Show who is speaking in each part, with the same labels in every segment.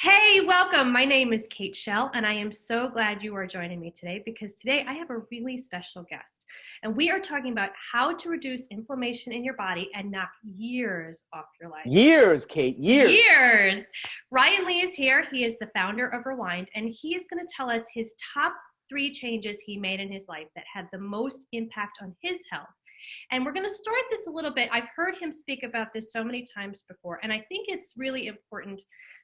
Speaker 1: Hey, welcome. My name is Kate Shell, and I am so glad you are joining me today because today I have a really special guest. And we are talking about how to reduce inflammation in your body and knock years off your life.
Speaker 2: Years, Kate, years.
Speaker 1: Years. Ryan Lee is here. He is the founder of Rewind, and he is going to tell us his top three changes he made in his life that had the most impact on his health. And we're going to start this a little bit. I've heard him speak about this so many times before, and I think it's really important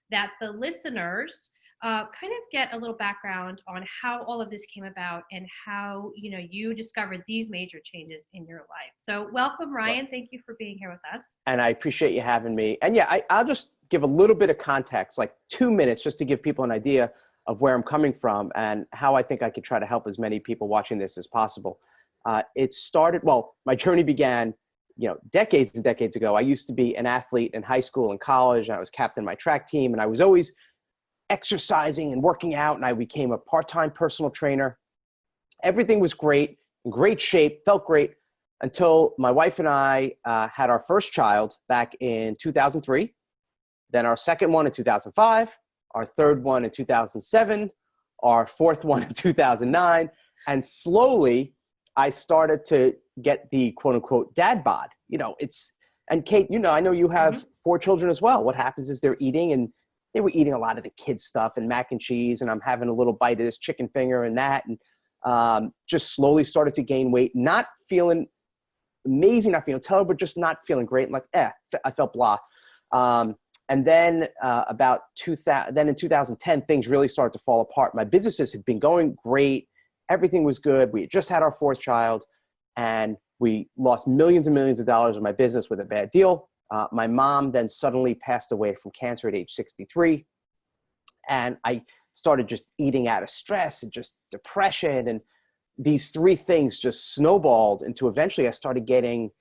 Speaker 1: that the listeners kind of get a little background on how all of this came about and how you discovered these major changes in your life. So welcome, Ryan. Thank you for being here with us.
Speaker 2: And I appreciate you having me. And yeah, I'll just give a little bit of context, like 2 minutes, just to give people an idea of where I'm coming from and how I think I could try to help as many people watching this as possible. It started, well, my journey began decades and decades ago. I used to be an athlete in high school and college, and I was captain of my track team, and I was always exercising and working out, and I became a part-time personal trainer. Everything was great, in great shape, felt great, until my wife and I had our first child back in 2003, then our second one in 2005, our third one in 2007, our fourth one in 2009, and slowly I started to get the quote unquote dad bod. And Kate, I know you have 4 children as well. What happens is they're eating, and they were eating a lot of the kids stuff and mac and cheese, and I'm having a little bite of this chicken finger and that, and just slowly started to gain weight, not feeling amazing, not feeling terrible, but just not feeling great. I'm like, I felt blah. And then then in 2010, things really started to fall apart. My businesses had been going great. Everything was good. We had just had our 4th child, and we lost millions and millions of dollars in my business with a bad deal. My mom then suddenly passed away from cancer at age 63. And I started just eating out of stress and just depression. And these 3 things just snowballed into eventually I started getting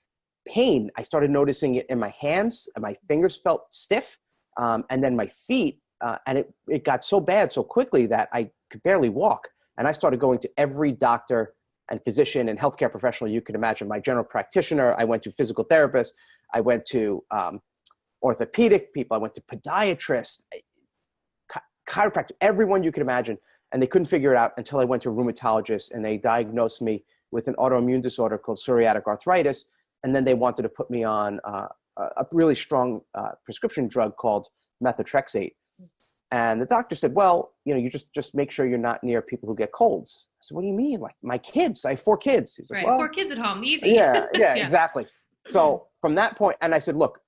Speaker 2: pain. I started noticing it in my hands, and my fingers felt stiff. And then my feet, and it got so bad so quickly that I could barely walk. And I started going to every doctor and physician and healthcare professional you could imagine. My general practitioner, I went to physical therapists, I went to orthopedic people, I went to podiatrists, chiropractor, everyone you could imagine. And they couldn't figure it out until I went to a rheumatologist, and they diagnosed me with an autoimmune disorder called psoriatic arthritis. And then they wanted to put me on a really strong prescription drug called methotrexate. And the doctor said, well, you just make sure you're not near people who get colds. I said, what do you mean? Like, my kids, I have 4 kids. He's like,
Speaker 1: right.
Speaker 2: Well,
Speaker 1: 4 kids at home, easy.
Speaker 2: Yeah,
Speaker 1: Yeah.
Speaker 2: exactly. So from that point, and I said, look,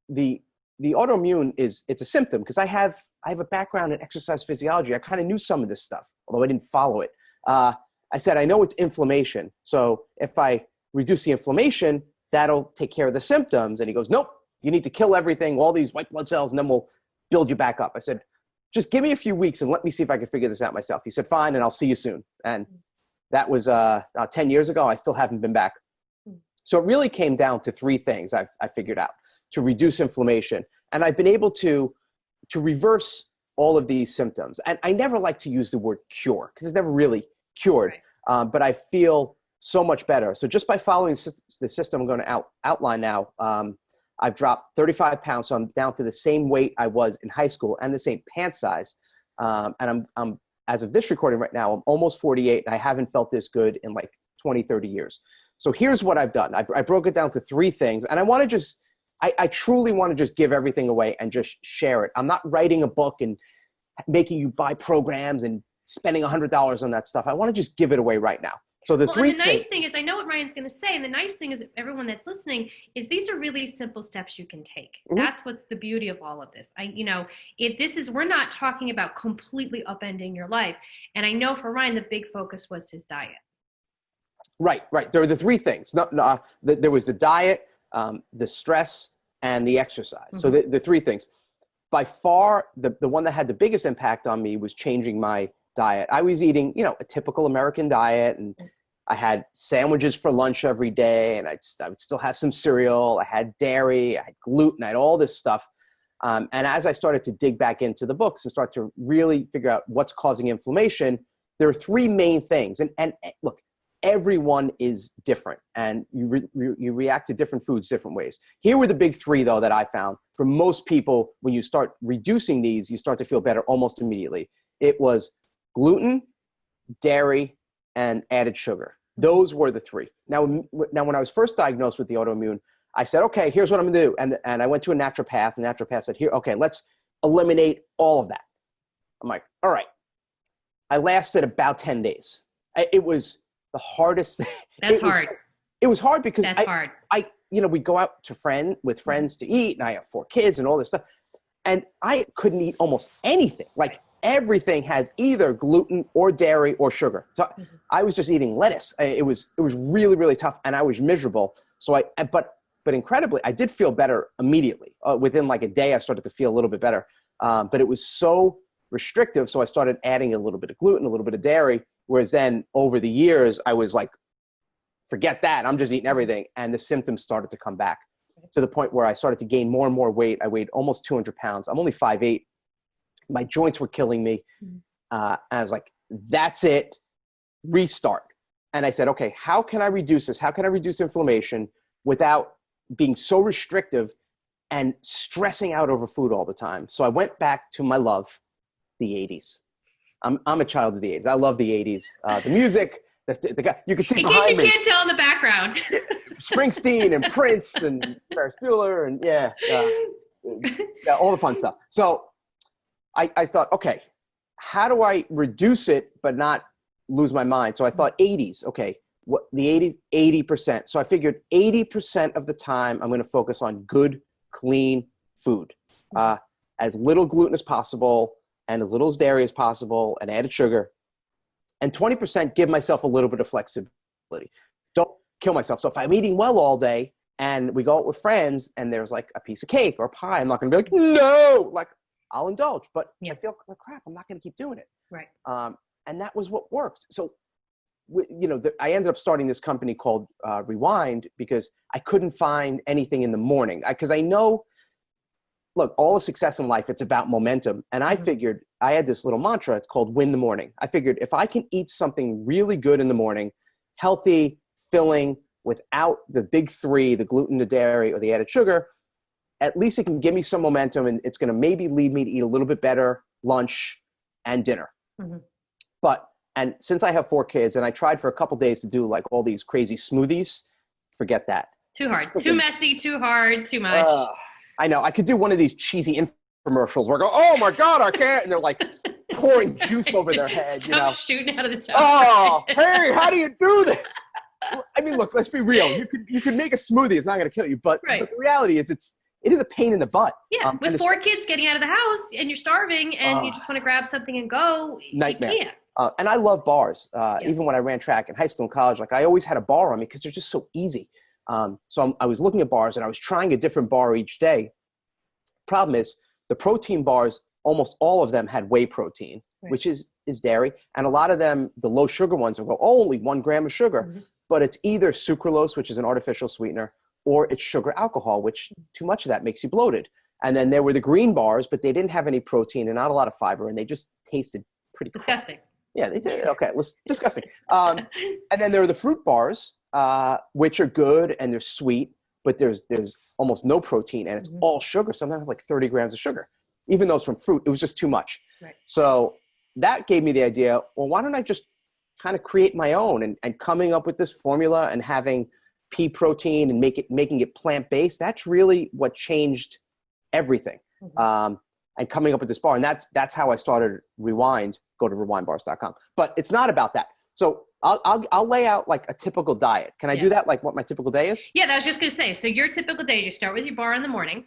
Speaker 2: the autoimmune it's a symptom, because I have a background in exercise physiology. I kind of knew some of this stuff, although I didn't follow it. I said, I know it's inflammation. So if I reduce the inflammation, that'll take care of the symptoms. And he goes, nope, you need to kill everything, all these white blood cells, and then we'll build you back up. I said, just give me a few weeks and let me see if I can figure this out myself. He said, fine, and I'll see you soon. And that was 10 years ago. I still haven't been back. So it really came down to 3 things I figured out to reduce inflammation. And I've been able to reverse all of these symptoms. And I never like to use the word cure, because it's never really cured, but I feel so much better. So just by following the system I'm going to outline now, I've dropped 35 pounds, so I'm down to the same weight I was in high school and the same pant size. And I'm as of this recording right now, I'm almost 48, and I haven't felt this good in like 20, 30 years. So here's what I've done. I broke it down to 3 things, and I truly want to just give everything away and just share it. I'm not writing a book and making you buy programs and spending $100 on that stuff. I want to just give it away right now. So
Speaker 1: and the nice thing is, I know what Ryan's going to say, and the nice thing is, everyone that's listening, is these are really simple steps you can take. Mm-hmm. That's what's the beauty of all of this. We're not talking about completely upending your life. And I know for Ryan, the big focus was his diet.
Speaker 2: Right. There were the 3 things. There was the diet, the stress, and the exercise. Mm-hmm. So the 3 things. By far, the one that had the biggest impact on me was changing my diet. I was eating, a typical American diet, and I had sandwiches for lunch every day, and I would still have some cereal. I had dairy, I had gluten, I had all this stuff. And as I started to dig back into the books and start to really figure out what's causing inflammation, there are 3 main things. And look, everyone is different, and you react to different foods different ways. Here were the big three, though, that I found. For most people, when you start reducing these, you start to feel better almost immediately. It was gluten, dairy, and added sugar. Those were the three. Now, when I was first diagnosed with the autoimmune, I said, okay, here's what I'm going to do. And I went to a naturopath, and the naturopath said, here, okay, let's eliminate all of that. I'm like, all right. I lasted about 10 days. It was the hardest thing.
Speaker 1: That's hard.
Speaker 2: It was hard because
Speaker 1: That's hard.
Speaker 2: we go out with friends to eat, and I have 4 kids and all this stuff. And I couldn't eat almost anything. Like everything has either gluten or dairy or sugar. So I was just eating lettuce. It was really, really tough, and I was miserable. So but incredibly, I did feel better immediately. Within like a day, I started to feel a little bit better. But it was so restrictive. So I started adding a little bit of gluten, a little bit of dairy. Whereas then over the years, I was like, forget that. I'm just eating everything. And the symptoms started to come back to the point where I started to gain more and more weight. I weighed almost 200 pounds. I'm only 5'8". My joints were killing me. And I was like, that's it. Restart. And I said, okay, how can I reduce this? How can I reduce inflammation without being so restrictive and stressing out over food all the time? So I went back to my love, the 80s. I'm a child of the 80s. I love the 80s. The music, the guy, you can see
Speaker 1: in
Speaker 2: behind me.
Speaker 1: case you can't tell in the background.
Speaker 2: Springsteen and Prince and Ferris Bueller and all the fun stuff. So I thought, okay, how do I reduce it but not lose my mind? So I thought 80s, okay, what the 80s, 80%. So I figured 80% of the time I'm going to focus on good, clean food. As little gluten as possible, and as little as dairy as possible, and added sugar. And 20% give myself a little bit of flexibility. Don't kill myself. So if I'm eating well all day and we go out with friends and there's like a piece of cake or pie, I'm not going to be like, no, like I'll indulge. But I feel like crap, I'm not going to keep doing it.
Speaker 1: Right.
Speaker 2: And that was what worked. So, I ended up starting this company called Rewind because I couldn't find anything in the morning. Because I know, look, all the success in life, it's about momentum. And I figured I had this little mantra called win the morning. I figured if I can eat something really good in the morning, healthy, filling, without the big three, the gluten, the dairy, or the added sugar, at least it can give me some momentum, and it's going to maybe lead me to eat a little bit better lunch and dinner. And since I have 4 kids, and I tried for a couple days to do like all these crazy smoothies, forget that.
Speaker 1: Too hard, too messy, too hard, too much.
Speaker 2: I know. I could do one of these cheesy infomercials where I go, oh my God, I can't. And they're like pouring juice over their head.
Speaker 1: Stuff shooting out of the top.
Speaker 2: Oh, hey, how do you do this? I mean, look, let's be real. You could make a smoothie. It's not going to kill you. But the reality is it is a pain in the butt.
Speaker 1: Yeah, with 4 kids getting out of the house and you're starving and you just want to grab something and go,
Speaker 2: nightmare.
Speaker 1: You can't.
Speaker 2: And I love bars. Even when I ran track in high school and college, like I always had a bar on me because they're just so easy. So I was looking at bars and I was trying a different bar each day. Problem is the protein bars, almost all of them had whey protein, which is dairy. And a lot of them, the low sugar ones will go, oh, only 1 gram of sugar, but it's either sucralose, which is an artificial sweetener, or it's sugar alcohol, which too much of that makes you bloated. And then there were the green bars, but they didn't have any protein and not a lot of fiber. And they just tasted pretty
Speaker 1: disgusting.
Speaker 2: Yeah, they did. Okay, disgusting. And then there are the fruit bars, which are good and they're sweet, but there's almost no protein and it's all sugar. Sometimes like 30 grams of sugar, even though it's from fruit. It was just too much. Right. So that gave me the idea, well, why don't I just kind of create my own and coming up with this formula and having pea protein and making it plant-based. That's really what changed everything. And coming up with this bar. And that's how I started Rewind. Go to rewindbars.com. But it's not about that. So I'll lay out like a typical diet. Can I do that? Like what my typical day is?
Speaker 1: Yeah, I was just going to say. So your typical day is you start with your bar in the morning.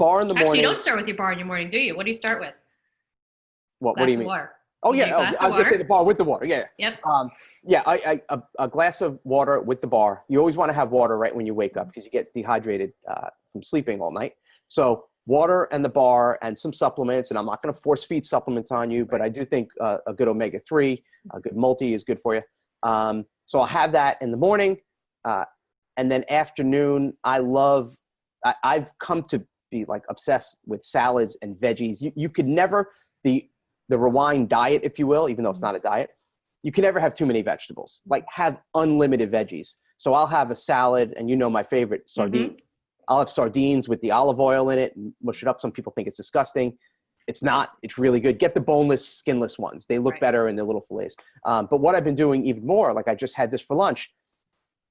Speaker 2: Actually,
Speaker 1: you don't start with your bar in your morning, do you? What do you start with?
Speaker 2: What do you mean?
Speaker 1: Water.
Speaker 2: Oh, yeah. I was going to say the bar with the water. Yeah.
Speaker 1: Yep.
Speaker 2: A glass of water with the bar. You always want to have water right when you wake up because you get dehydrated from sleeping all night. So water and the bar and some supplements. And I'm not going to force feed supplements on you, but I do think a good omega-3, a good multi is good for you. So I'll have that in the morning. And then afternoon, I've come to be like obsessed with salads and veggies. You could never, the Rewind diet, if you will, even though it's not a diet, you can never have too many vegetables. Like have unlimited veggies. So I'll have a salad, and you know my favorite, sardines. I'll have sardines with the olive oil in it and mush it up. Some people think it's disgusting. It's not. It's really good. Get the boneless, skinless ones. They look better in their little fillets. But what I've been doing even more, like I just had this for lunch,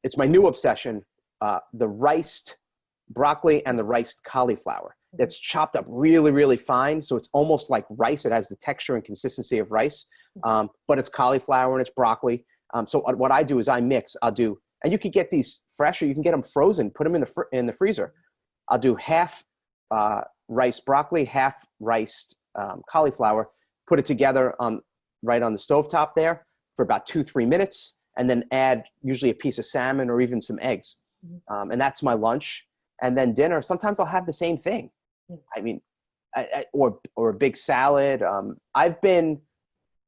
Speaker 2: it's my new obsession, the riced broccoli and the riced cauliflower. That's chopped up really, really fine. So it's almost like rice. It has the texture and consistency of rice, but it's cauliflower and it's broccoli. So what I do is I mix. I'll do, and you can get these fresh, or you can get them frozen. Put them in the freezer. I'll do half riced broccoli, half riced cauliflower. Put it together right on the stovetop there for about 2-3 minutes, and then add usually a piece of salmon or even some eggs. And that's my lunch. And then dinner. Sometimes I'll have the same thing. I mean, or a big salad. I've been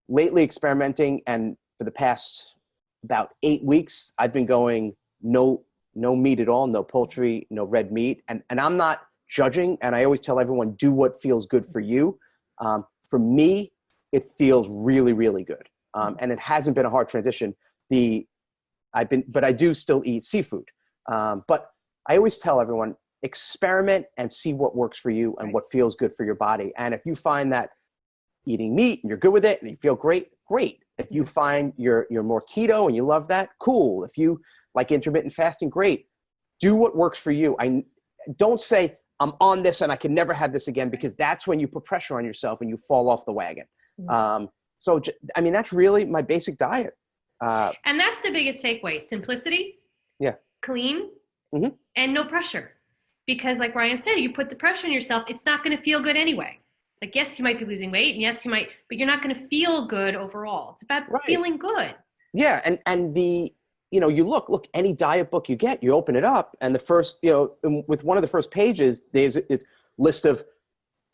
Speaker 2: lately experimenting, and for the past about 8 weeks, I've been going no meat at all, no poultry, no red meat. And I'm not judging. And I always tell everyone, do what feels good for you. For me, it feels really, really good. And it hasn't been a hard transition. But I do still eat seafood. But I always tell everyone, experiment and see what works for you and what feels good for your body. And if you find that eating meat and you're good with it and you feel great, great. If you find you're more keto and you love that, cool. If you like intermittent fasting, great. Do what works for you. I don't say I'm on this and I can never have this again, because that's when you put pressure on yourself and you fall off the wagon. So, I mean, that's really my basic diet.
Speaker 1: And that's the biggest takeaway: simplicity, clean, and no pressure. Because like Ryan said, you put the pressure on yourself, it's not going to feel good anyway. Like, yes, you might be losing weight, and yes, you might, but you're not going to feel good overall. It's about feeling good. Yeah.
Speaker 2: And you look, any diet book you get, you open it up, and the first, with one of the first pages, there's a list of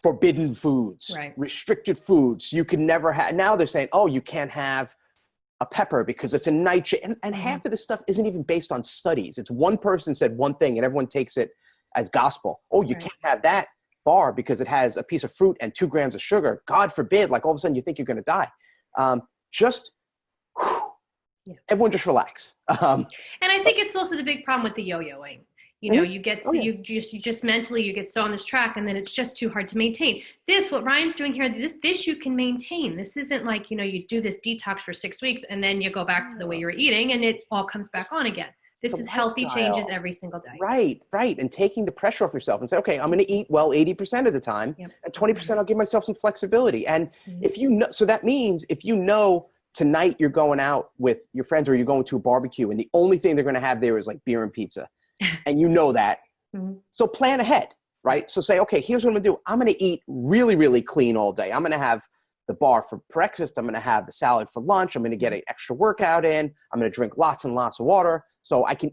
Speaker 2: forbidden foods, restricted foods. You can never have, now they're saying, oh, you can't have a pepper because it's a nitrate. And half of this stuff isn't even based on studies. It's one person said one thing and everyone takes it as gospel. Oh, you can't have that bar because it has a piece of fruit and 2 grams of sugar. God forbid, like all of a sudden you think you're going to die. Everyone just relax.
Speaker 1: And I think it's also the big problem with the yo-yoing. You get you just mentally you get so on this track, and then it's just too hard to maintain. What Ryan's doing here, this you can maintain. This isn't like, you do this detox for 6 weeks and then you go back to the way you're eating and it all comes back on again. This is healthy changes every single day. Right.
Speaker 2: And taking the pressure off yourself and say, okay, I'm going to eat well 80% of the time, and 20% I'll give myself some flexibility. And if you know, so that means if you know tonight you're going out with your friends or you're going to a barbecue and the only thing they're going to have there is like beer and pizza, and you know that, so plan ahead, right? So say, okay, here's what I'm going to do. I'm going to eat really, really clean all day. I'm going to have the bar for breakfast. I'm going to have the salad for lunch. I'm going to get an extra workout in. I'm going to drink lots and lots of water. So I can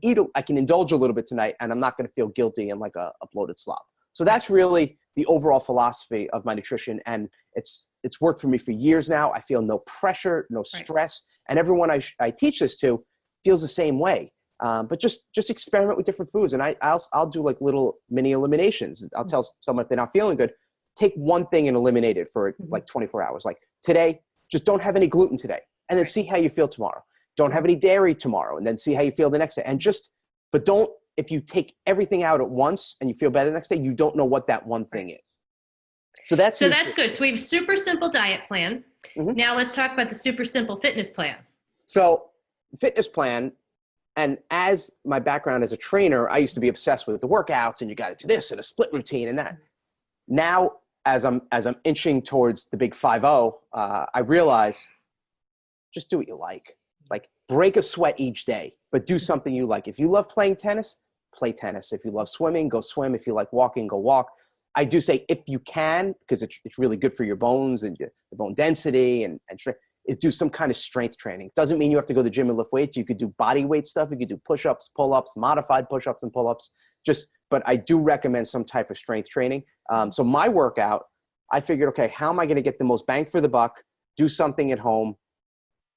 Speaker 2: indulge a little bit tonight, and I'm not going to feel guilty and like a bloated slob. So that's really the overall philosophy of my nutrition. And it's worked for me for years now. I feel no pressure, no stress. And everyone I teach this to feels the same way. But just experiment with different foods. And I'll do like little mini eliminations. I'll tell someone if they're not feeling good, take one thing and eliminate it for like 24 hours. Like today, just don't have any gluten today, and then see how you feel tomorrow. Don't have any dairy tomorrow, and then see how you feel the next day. And but don't, if you take everything out at once and you feel better the next day, you don't know what that one thing is. So that's good.
Speaker 1: So we have a super simple diet plan. Now let's talk about the super simple fitness plan.
Speaker 2: So fitness plan, and as my background as a trainer, I used to be obsessed with the workouts, and you got to do this and a split routine and that. Now, as I'm inching towards the big 5-0, I realize just do what you like. Like, break a sweat each day, but do something you like. If you love playing tennis, play tennis. If you love swimming, go swim. If you like walking, go walk. I do say if you can, because it's really good for your bones and the bone density and strength, is do some kind of strength training. Doesn't mean you have to go to the gym and lift weights. You could do body weight stuff. You could do push-ups, pull-ups, modified push-ups and pull-ups. But I do recommend some type of strength training. So my workout, I figured, okay, how am I going to get the most bang for the buck, do something at home,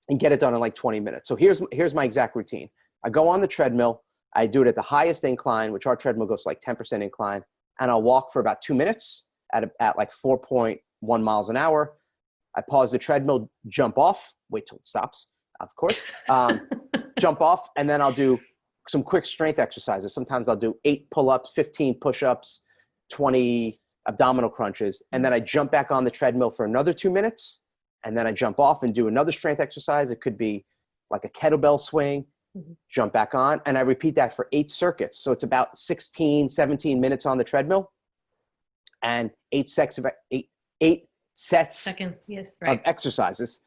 Speaker 2: and get it done in like 20 minutes. So here's my exact routine. I go on the treadmill. I do it at the highest incline, which our treadmill goes to like 10% incline. And I'll walk for about 2 minutes at like 4.1 miles an hour. I pause the treadmill, jump off, wait till it stops, of course. Jump off, and then I'll do some quick strength exercises. Sometimes I'll do 8 pull-ups, 15 push-ups, 20 abdominal crunches, and then I jump back on the treadmill for another 2 minutes, and then I jump off and do another strength exercise. It could be like a kettlebell swing, jump back on, and I repeat that for 8 circuits. So it's about 16, 17 minutes on the treadmill, and 8 sets of exercises.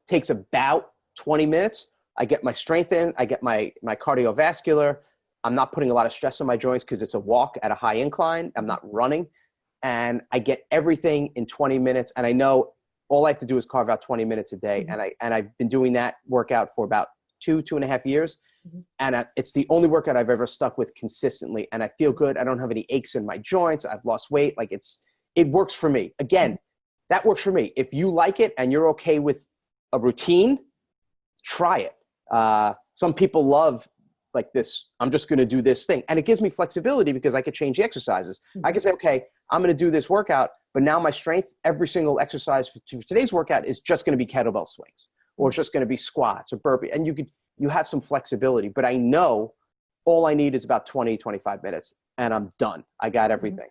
Speaker 2: Takes about 20 minutes. I get my strength in, I get my cardiovascular. I'm not putting a lot of stress on my joints because it's a walk at a high incline. I'm not running. And I get everything in 20 minutes. And I know all I have to do is carve out 20 minutes a day. And I've been doing that workout for about 2.5 years. And it's the only workout I've ever stuck with consistently. And I feel good. I don't have any aches in my joints. I've lost weight. Like it works for me. Again, that works for me. If you like it and you're okay with a routine, try it. Some people love like this, I'm just going to do this thing. And it gives me flexibility because I could change the exercises. I can say, okay, I'm going to do this workout, but now my strength, every single exercise for today's workout is just going to be kettlebell swings, or it's just going to be squats or burpee. And you have some flexibility, but I know all I need is about 20, 25 minutes and I'm done. I got everything.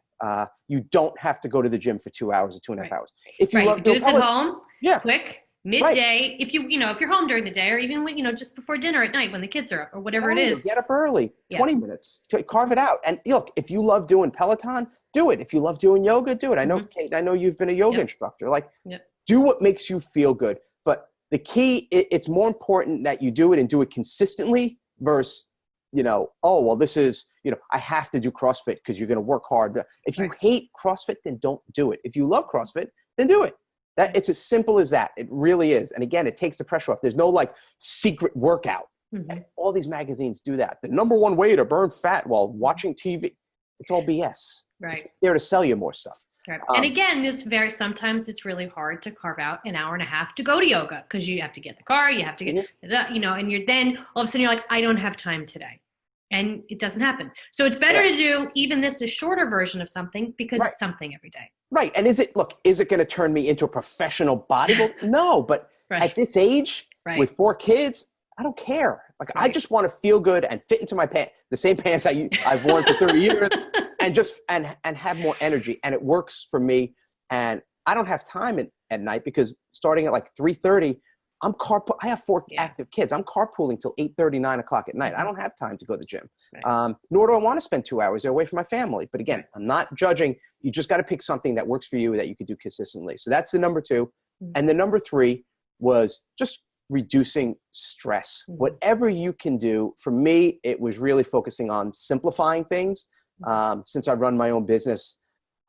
Speaker 2: You don't have to go to the gym for 2 hours or 2.5 hours. If you love
Speaker 1: do this at home, quick, midday. If you're home during the day, or even when, just before dinner at night when the kids are up or whatever it is.
Speaker 2: Get up early, 20 minutes, carve it out. And look, if you love doing Peloton, do it. If you love doing yoga, do it. I know, Kate, I know you've been a yoga instructor. Like, do what makes you feel good. But the key, it's more important that you do it and do it consistently versus, this is, I have to do CrossFit because you're going to work hard. If you hate CrossFit, then don't do it. If you love CrossFit, then do it. It's as simple as that. It really is. And again, it takes the pressure off. There's no like secret workout. All these magazines do that. The number one way to burn fat while watching TV, it's all BS.
Speaker 1: Right.
Speaker 2: It's there to sell you more stuff.
Speaker 1: Right. And again, sometimes it's really hard to carve out an hour and a half to go to yoga because you have to get in the car, you have to get, and you're then all of a sudden you're like, I don't have time today. And it doesn't happen. So it's better to do even a shorter version of something because it's something every day.
Speaker 2: Right. And is it going to turn me into a professional bodybuilder? No, but at this age with 4 kids, I don't care. Like I just want to feel good and fit into my pants, the same pants I've worn for 30 years and just, and have more energy. And it works for me. And I don't have time at night because starting at like 3:30, I have 4 active kids. I'm carpooling till 8:30, 9 o'clock at night. I don't have time to go to the gym. Nor do I want to spend 2 hours away from my family. But again, I'm not judging. You just got to pick something that works for you that you could do consistently. So that's the number 2. And the number 3 was just reducing stress. Whatever you can do. For me, it was really focusing on simplifying things. Since I run my own business,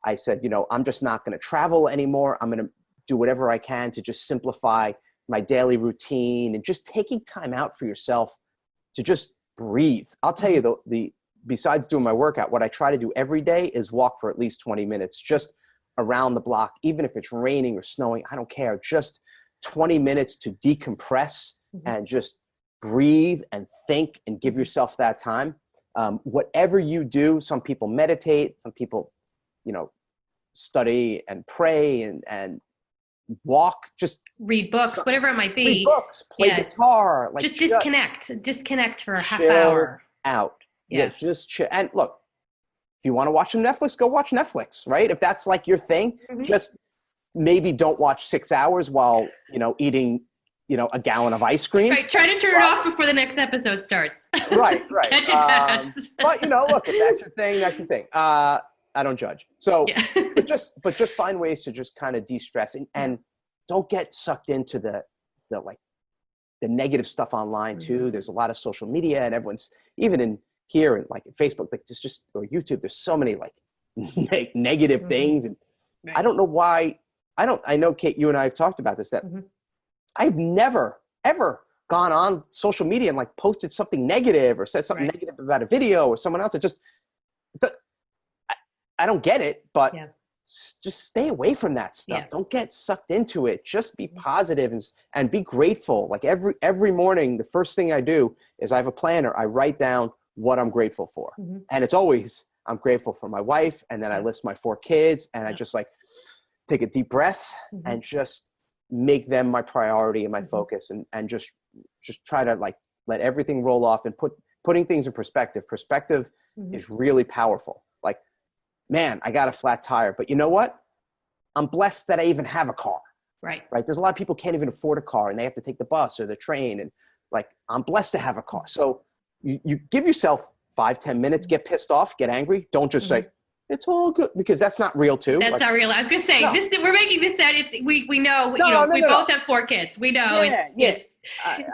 Speaker 2: I said, I'm just not going to travel anymore. I'm going to do whatever I can to just simplify my daily routine and just taking time out for yourself to just breathe. I'll tell you the besides doing my workout, what I try to do every day is walk for at least 20 minutes, just around the block, even if it's raining or snowing, I don't care. Just 20 minutes to decompress and just breathe and think and give yourself that time. Whatever you do, some people meditate, some people, study and pray and walk, just
Speaker 1: read books, whatever it might be.
Speaker 2: Read books, play guitar.
Speaker 1: Like just disconnect for a half hour.
Speaker 2: Out. Just chill. And look, if you want to watch some Netflix, go watch Netflix, right? If that's like your thing, just maybe don't watch 6 hours while, eating, a gallon of ice cream.
Speaker 1: Right. Try to turn it off before the next episode starts.
Speaker 2: Right.
Speaker 1: Catch it fast.
Speaker 2: But, look, if that's your thing, that's your thing. I don't judge. So, but just find ways to just kind of de-stress and don't get sucked into the negative stuff online too. There's a lot of social media and everyone's even in here and like Facebook, like there's just, or YouTube, there's so many like negative things. And I don't know why I know Kate, you and I have talked about this, that I've never, ever gone on social media and like posted something negative or said something negative about a video or someone else. I don't get it, but just stay away from that stuff. Don't get sucked into it. Just be positive and be grateful. Like every morning, the first thing I do is I have a planner. I write down what I'm grateful for. And it's always, I'm grateful for my wife. And then I list my 4 kids and I just like take a deep breath and just make them my priority and my focus and just just try to like let everything roll off and putting things in perspective. Perspective is really powerful. Like, man, I got a flat tire, but you know what? I'm blessed that I even have a car.
Speaker 1: Right.
Speaker 2: Right. There's a lot of people can't even afford a car and they have to take the bus or the train. And like, I'm blessed to have a car. So you give yourself 5-10 minutes, get pissed off, get angry. Don't just say, it's all good, because that's not real too.
Speaker 1: That's
Speaker 2: like,
Speaker 1: not real. I was gonna say,
Speaker 2: no.
Speaker 1: we're making this sound. We know, we both have 4 kids. We know it's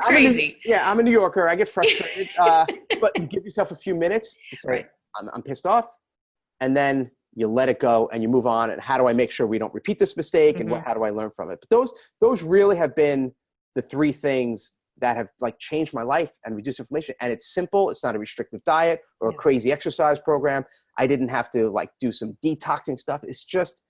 Speaker 1: crazy.
Speaker 2: I'm a New Yorker. I get frustrated. But you give yourself a few minutes. You say,
Speaker 1: Right.
Speaker 2: I'm pissed off, and then you let it go and you move on. And how do I make sure we don't repeat this mistake? And how do I learn from it? But those really have been the 3 things that have like changed my life and reduced inflammation. And it's simple. It's not a restrictive diet or a crazy exercise program. I didn't have to like do some detoxing stuff. It's just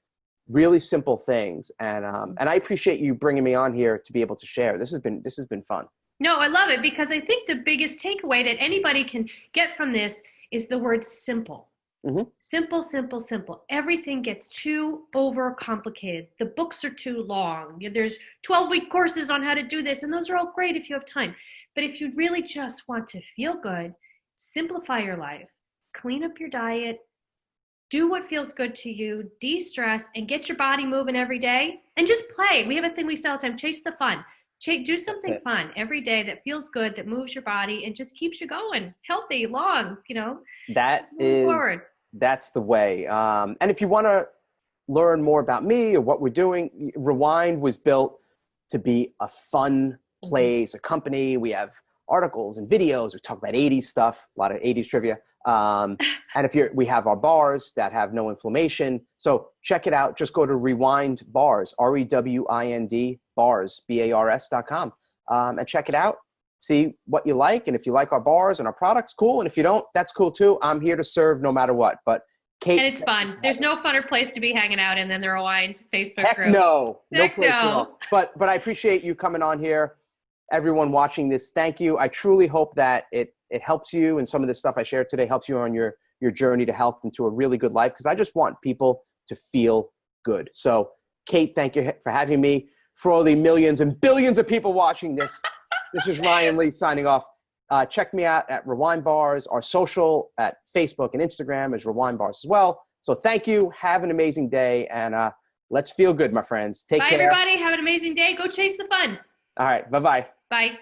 Speaker 2: really simple things. And I appreciate you bringing me on here to be able to share. This has been fun.
Speaker 1: No, I love it, because I think the biggest takeaway that anybody can get from this is the word simple. Simple, simple, simple. Everything gets too overcomplicated. The books are too long. There's 12-week courses on how to do this, and those are all great if you have time. But if you really just want to feel good, simplify your life, clean up your diet, do what feels good to you, de-stress, and get your body moving every day, and just play. We have a thing we say all the time, chase the fun. Do something fun every day that feels good, that moves your body, and just keeps you going, healthy, long,
Speaker 2: That's the way. And if you want to learn more about me or what we're doing, Rewind was built to be a fun place, a company. We have articles and videos. We talk about 80s stuff, a lot of 80s trivia. And we have our bars that have no inflammation. So check it out. Just go to Rewind Bars, REWIND bars, BARS.com, and check it out. See what you like. And if you like our bars and our products, cool. And if you don't, that's cool too. I'm here to serve no matter what. But Kate.
Speaker 1: And it's fun. There's no funner place to be hanging out in than the Rewind Facebook
Speaker 2: Heck
Speaker 1: group.
Speaker 2: No
Speaker 1: Heck
Speaker 2: place at all. But I appreciate you coming on here. Everyone watching this, thank you. I truly hope that it helps you, and some of the stuff I shared today helps you on your journey to health and to a really good life, because I just want people to feel good. So Kate, thank you for having me. For all the millions and billions of people watching this, this is Ryan Lee signing off. Check me out at Rewind Bars. Our social at Facebook and Instagram is Rewind Bars as well. So thank you. Have an amazing day, and let's feel good, my friends. Take care.
Speaker 1: Bye, everybody. Have an amazing day. Go chase the fun.
Speaker 2: All right. Bye-bye.
Speaker 1: Bye.